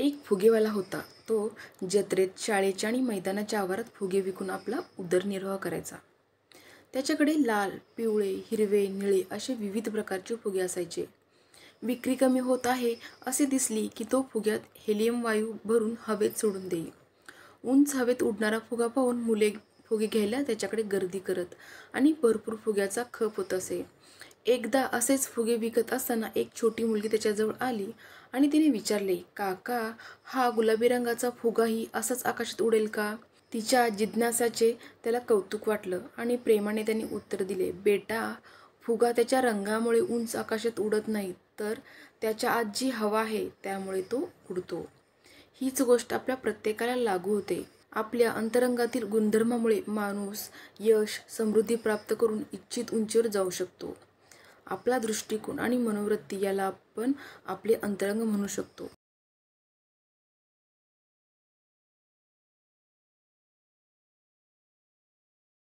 एक फुगेवाला होता. तो जत्रेत, शाळेच्या आणि मैदानाच्या आवारात फुगे विकून आपला उदरनिर्वाह करायचा. त्याच्याकडे लाल, पिवळे, हिरवे, निळे असे विविध प्रकारचे फुगे असायचे. विक्री कमी होत आहे असे दिसली की तो फुग्यात हेलियम वायू भरून हवेत सोडून देई. उंच हवेत उडणारा फुगा पाहून मुले फुगे घ्यायला त्याच्याकडे गर्दी करत आणि भरपूर फुग्याचा खप होत असे. एकदा असेच फुगे विकत असताना एक छोटी मुलगी त्याच्याजवळ आली आणि तिने विचारले, "काका, हा गुलाबी रंगाचा फुगाही असाच आकाशात उडेल का?" तिच्या जिज्ञासाचे त्याला कौतुक वाटलं आणि प्रेमाने त्यांनी उत्तर दिले, "बेटा, फुगा त्याच्या रंगामुळे उंच आकाशात उडत नाही, तर त्याच्या आत जी हवा आहे त्यामुळे तो उडतो." हीच गोष्ट आपल्या प्रत्येकाला लागू होते. आपल्या अंतरंगातील गुणधर्मामुळे माणूस यश, समृद्धी प्राप्त करून इच्छित उंचीवर जाऊ शकतो. आपला दृष्टिकोन आणि मनोवृत्ती याला आपण आपले अंतरंग म्हणू शकतो.